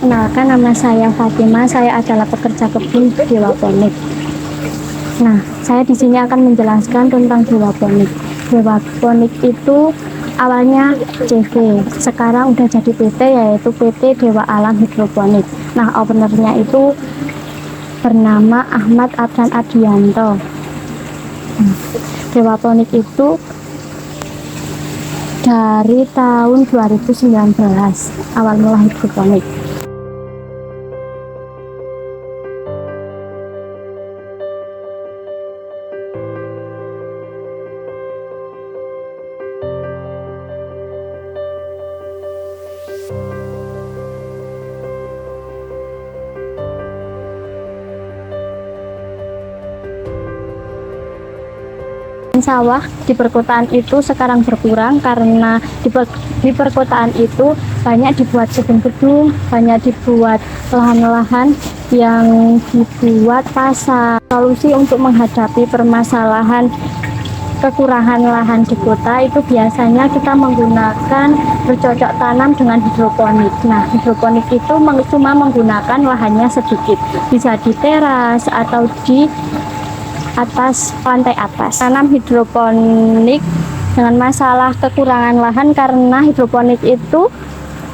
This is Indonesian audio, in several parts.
Perkenalkan, nama saya Fatima. Saya adalah pekerja kebun Dewa Ponik. Nah, saya di sini akan menjelaskan tentang Dewa Ponik. Dewa Ponik itu awalnya CV, sekarang udah jadi PT, yaitu PT Dewa Alam Hidroponik. Nah, ownernya itu bernama Ahmad Adnan Adianto. Dewa Ponik itu dari tahun 2019 awal mula hidroponik. Sawah di perkotaan itu sekarang berkurang karena di perkotaan itu banyak dibuat gedung-gedung, banyak dibuat lahan-lahan yang dibuat pasar. Solusi untuk menghadapi permasalahan kekurangan lahan di kota itu biasanya kita menggunakan bercocok tanam dengan hidroponik. Nah, hidroponik itu cuma menggunakan lahannya sedikit, bisa di teras atau di atas lantai atas. Tanam hidroponik dengan masalah kekurangan lahan karena hidroponik itu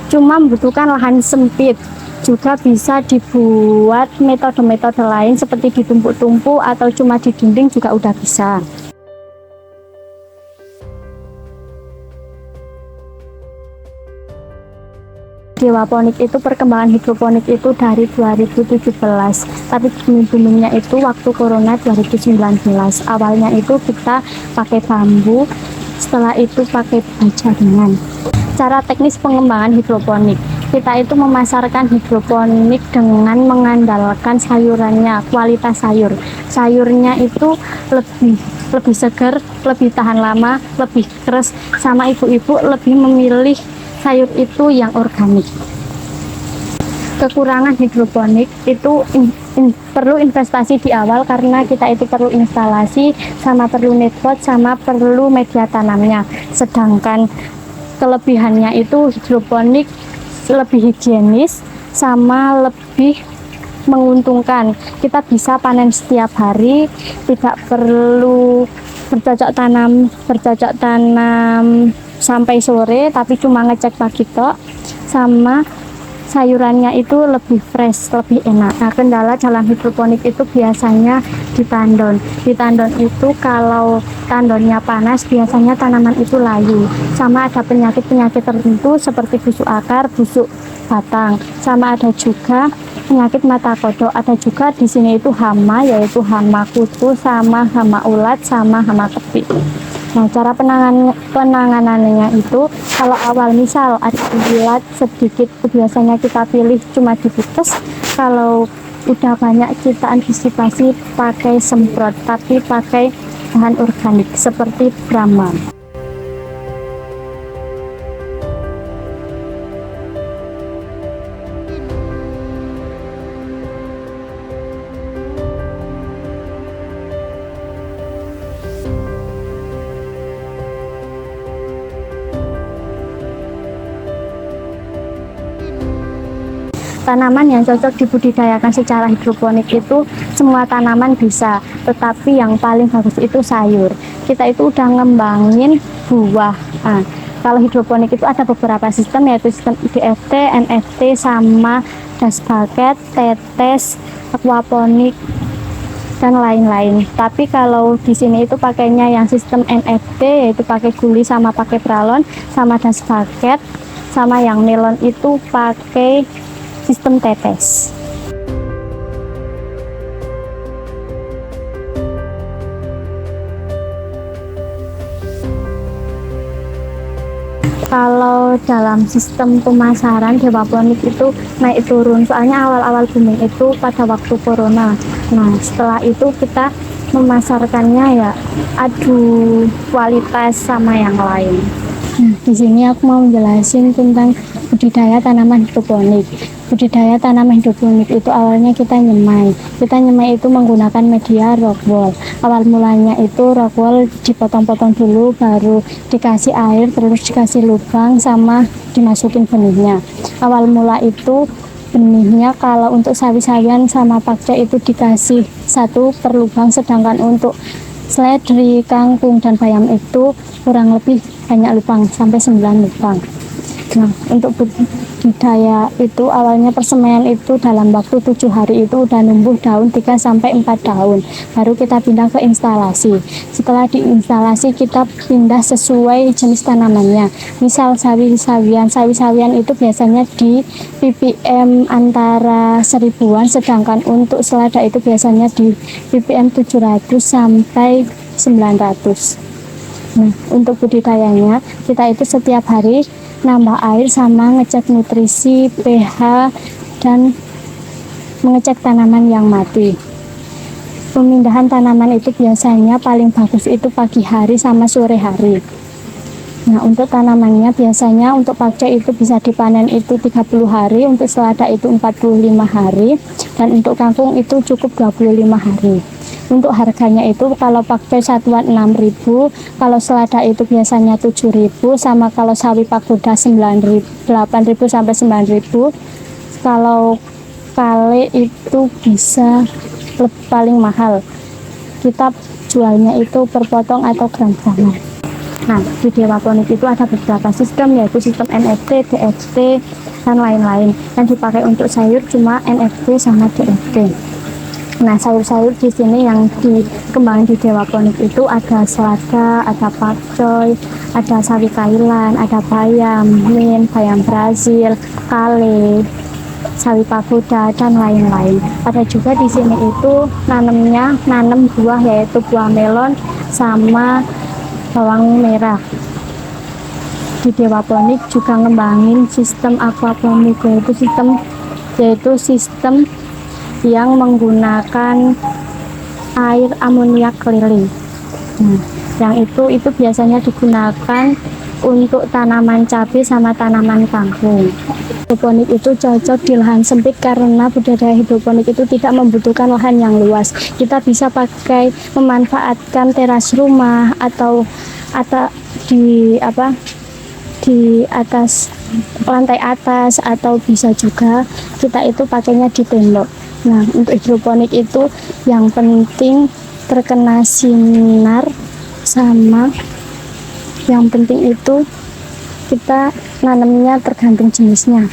cuma membutuhkan lahan sempit. Juga bisa dibuat metode-metode lain seperti ditumpuk-tumpuk atau cuma di dinding juga udah bisa. Dewa Ponik itu perkembangan hidroponik itu dari 2017, tapi boomingnya itu waktu corona 2019. Awalnya itu kita pakai bambu, setelah itu pakai baja dengan. Cara teknis pengembangan hidroponik, kita itu memasarkan hidroponik dengan mengandalkan sayurannya, kualitas sayur. Sayurnya itu lebih segar, lebih tahan lama, lebih keras, sama ibu-ibu lebih memilih sayur itu yang organik. Kekurangan hidroponik itu perlu investasi di awal karena kita itu perlu instalasi, sama perlu netpot, sama perlu media tanamnya. Sedangkan kelebihannya itu hidroponik lebih higienis sama lebih menguntungkan. Kita bisa panen setiap hari, tidak perlu bercocok tanam sampai sore, tapi cuma ngecek pagi tok, sama sayurannya itu lebih fresh, lebih enak. Nah, kendala dalam hidroponik itu biasanya di tandon. Di tandon itu kalau tandonnya panas biasanya tanaman itu layu, sama ada penyakit-penyakit tertentu seperti busuk akar, busuk batang, sama ada juga penyakit mata kodok. Ada juga di sini itu hama, yaitu hama kutu, sama hama ulat, sama hama tepi. Nah, cara penanganannya itu kalau awal misal ada ulat sedikit, biasanya kita pilih cuma dibites. Kalau udah banyak kita antisipasi pakai semprot, tapi pakai bahan organik seperti Brahma. Tanaman yang cocok dibudidayakan secara hidroponik itu semua tanaman bisa, tetapi yang paling bagus itu sayur. Kita itu udah ngembangin buah. Kalau hidroponik itu ada beberapa sistem, yaitu sistem IDFT, NFT, sama das bucket, tetes, aquaponik, dan lain-lain. Tapi kalau di sini itu pakainya yang sistem NFT, yaitu pakai guli sama pakai pralon, sama das bucket, sama yang melon itu pakai sistem tetes. Kalau dalam sistem pemasaran aquaponik itu naik turun, soalnya awal-awal booming itu pada waktu corona. Nah, setelah itu kita memasarkannya ya adu kualitas sama yang lain. Di sini aku mau menjelasin tentang budidaya tanaman hidroponik. Budidaya tanaman hidroponik itu awalnya kita nyemai. Kita nyemai itu menggunakan media rock wool. Awal mulanya itu rock wool dipotong-potong dulu, baru dikasih air, terus dikasih lubang sama dimasukin benihnya. Awal mula itu benihnya kalau untuk sawi-sawian sama pakcoy itu dikasih 1 per lubang, sedangkan untuk seledri, kangkung, dan bayam itu kurang lebih banyak lubang, sampai 9 lubang. Nah, untuk budidaya itu awalnya persemaian itu dalam waktu 7 hari itu udah numbuh daun 3-4 daun, baru kita pindah ke instalasi. Setelah diinstalasi kita pindah sesuai jenis tanamannya. Misal sawi-sawian itu biasanya di ppm antara 1000-an, sedangkan untuk selada itu biasanya di ppm 700 sampai 900. Nah, untuk budidayanya kita itu setiap hari nambah air sama ngecek nutrisi, pH, dan mengecek tanaman yang mati. Pemindahan tanaman itu biasanya paling bagus itu pagi hari sama sore hari. Nah, untuk tanamannya biasanya untuk pakcoy itu bisa dipanen itu 30 hari, untuk selada itu 45 hari, dan untuk kangkung itu cukup 25 hari. Untuk harganya itu kalau pakcoy satuan 6.000, kalau selada itu biasanya 7.000, sama kalau sawi pagoda 8.000 sampai 9.000. Kalau kale itu bisa paling mahal. Kita jualnya itu per potong atau gram-graman. Nah, di aquaponik itu ada beberapa sistem, yaitu sistem NFT, DFT, dan lain-lain. Yang dipakai untuk sayur cuma NFT sama DFT. Nah, sayur-sayur di sini yang dikembangkan di aquaponik itu ada selada, ada pakcoy, ada sawi Thailand, ada bayam, mint, bayam Brazil, kale, sawi pagoda, dan lain-lain. Ada juga di sini itu nanam buah, yaitu buah melon sama bawang merah. Di aquaponik juga ngembangin sistem aquaponik, yaitu sistem yang menggunakan air amoniak keliling. Nah, yang itu biasanya digunakan untuk tanaman cabai sama tanaman kangkung. Hidroponik itu cocok di lahan sempit karena budidaya hidroponik itu tidak membutuhkan lahan yang luas. Kita bisa pakai memanfaatkan teras rumah atau di atas lantai atas, atau bisa juga kita itu pakainya di tembok. Nah, untuk hidroponik itu yang penting terkena sinar, sama yang penting itu kita nanamnya tergantung jenisnya.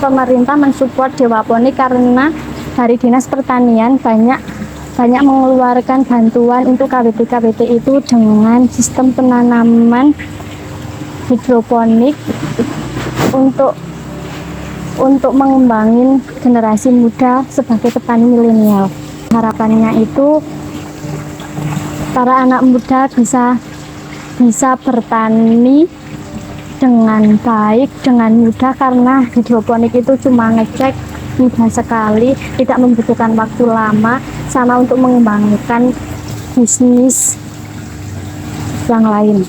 Pemerintah mensupport aquaponik karena dari Dinas Pertanian banyak mengeluarkan bantuan untuk KBT itu dengan sistem penanaman hidroponik untuk mengembangin generasi muda sebagai petani milenial. Harapannya itu para anak muda bisa bertani dengan baik, dengan mudah, karena hidroponik itu cuma ngecek mudah sekali, tidak membutuhkan waktu lama, sama untuk mengembangkan bisnis yang lain.